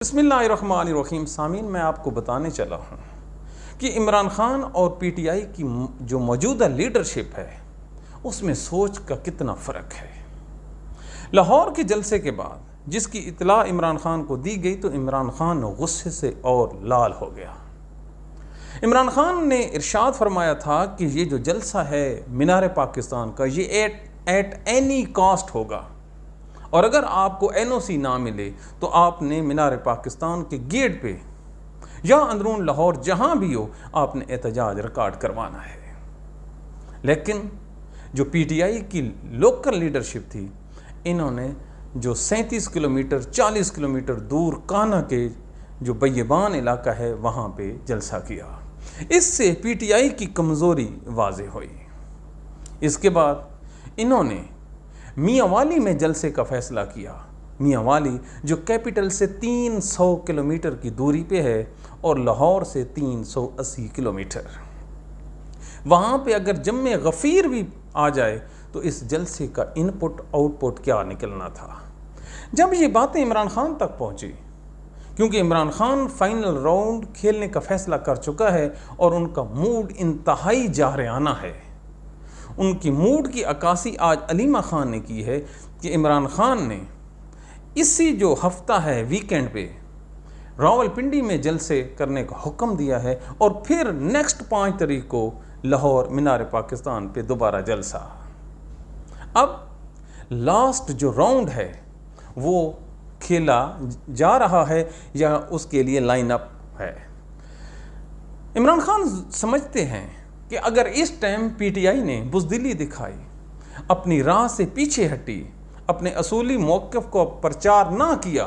बिस्मिल्लाहिर्रहमानिर्रहीम। सामीन, मैं आपको बताने चला हूँ कि इमरान खान और पीटीआई की जो मौजूदा लीडरशिप है उसमें सोच का कितना फ़र्क है। लाहौर के जलसे के बाद जिसकी इत्तला इमरान खान को दी गई तो इमरान खान गुस्से से और लाल हो गया। इमरान खान ने इरशाद फरमाया था कि ये जो जलसा है मीनार पाकिस्तान का, ये एट एनी कॉस्ट होगा और अगर आपको एनओसी ना मिले तो आपने मीनार पाकिस्तान के गेट पे या अंदरून लाहौर जहाँ भी हो आपने एहतजाज रिकॉर्ड करवाना है। लेकिन जो पीटीआई की लोकल लीडरशिप थी, इन्होंने जो 37 किलोमीटर 40 किलोमीटर दूर काना के जो बैयबान इलाका है वहाँ पे जलसा किया। इससे पीटीआई की कमज़ोरी वाज़े हुई। इसके बाद इन्होंने मियांवाली में जलसे का फ़ैसला किया। मियांवाली जो कैपिटल से 300 किलोमीटर की दूरी पे है और लाहौर से 380 किलोमीटर। वहाँ पे अगर जम्मे गफ़ीर भी आ जाए तो इस जलसे का इनपुट आउटपुट क्या निकलना था। जब ये बातें इमरान खान तक पहुँची, क्योंकि इमरान खान फाइनल राउंड खेलने का फ़ैसला कर चुका है और उनका मूड इंतहाई जारयाना है। उनकी मूड की अक्कासी आज अलीमा खान ने की है कि इमरान खान ने इसी जो हफ्ता है वीकेंड पे रावलपिंडी में जलसे करने का हुक्म दिया है और फिर नेक्स्ट 5 तारीख को लाहौर मीनार पाकिस्तान पे दोबारा जलसा। अब लास्ट जो राउंड है वो खेला जा रहा है या उसके लिए लाइन अप है। इमरान खान समझते हैं कि अगर इस टाइम पीटीआई ने बुज़दिली दिखाई, अपनी राह से पीछे हटी, अपने असूली मौक़िफ़ को प्रचार ना किया,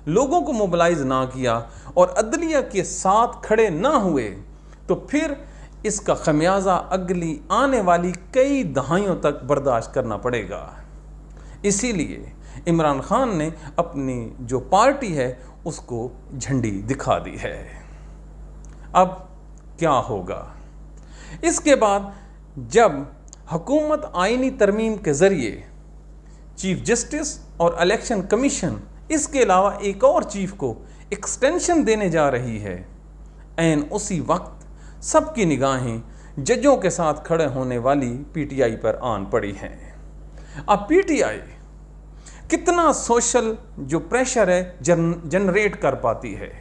लोगों को मोबिलाइज़ ना किया और अदलिया के साथ खड़े ना हुए तो फिर इसका खमियाजा अगली आने वाली कई दहाइयों तक बर्दाश्त करना पड़ेगा। इसीलिए इमरान खान ने अपनी जो पार्टी है उसको झंडी दिखा दी है। अब क्या होगा इसके बाद, जब हुकूमत आईनी तरमीम के ज़रिए चीफ जस्टिस और इलेक्शन कमीशन, इसके अलावा एक और चीफ को एक्सटेंशन देने जा रही है, ऐन उसी वक्त सबकी निगाहें जजों के साथ खड़े होने वाली पीटीआई पर आन पड़ी हैं। अब पीटीआई कितना सोशल जो प्रेशर है जनरेट कर पाती है,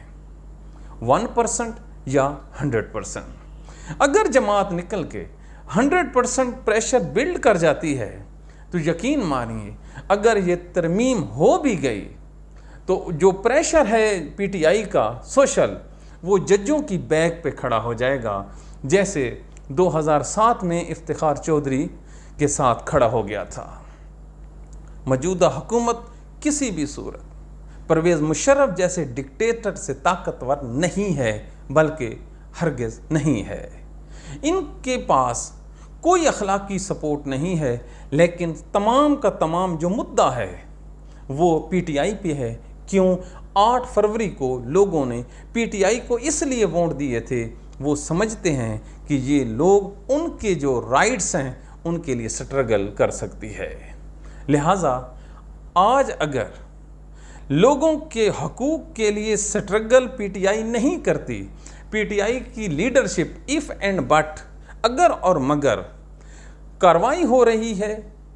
1% या 100%। अगर जमात निकल के 100% प्रेशर बिल्ड कर जाती है तो यकीन मानिए अगर ये तरमीम हो भी गई तो जो प्रेशर है पीटीआई का सोशल, वो जजों की बैक पे खड़ा हो जाएगा, जैसे 2007 में इफ्तिखार चौधरी के साथ खड़ा हो गया था। मौजूदा हुकूमत किसी भी सूरत परवेज़ मुशर्रफ जैसे डिक्टेटर से ताकतवर नहीं है, बल्कि हरगिज़ नहीं है। इनके पास कोई अखलाकी सपोर्ट नहीं है, लेकिन तमाम का तमाम जो मुद्दा है वो पीटीआई पे है। क्यों? 8 फरवरी को लोगों ने पीटीआई को इसलिए वोट दिए थे, वो समझते हैं कि ये लोग उनके जो राइट्स हैं उनके लिए स्ट्रगल कर सकती है। लिहाजा आज अगर लोगों के हकूक़ के लिए स्ट्रगल पीटीआई नहीं करती, पीटीआई की लीडरशिप इफ़ एंड बट, अगर और मगर कार्रवाई हो रही है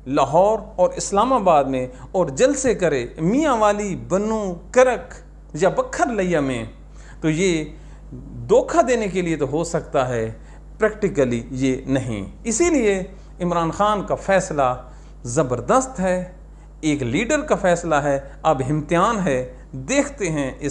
लाहौर और इस्लामाबाद में और जलसे करे मियांवाली, बन्नू, करक या बखर लिया में, तो ये धोखा देने के लिए तो हो सकता है, प्रैक्टिकली ये नहीं। इसीलिए इमरान खान का फ़ैसला ज़बरदस्त है, एक लीडर का फ़ैसला है। अब इम्तिहान है, देखते हैं इसे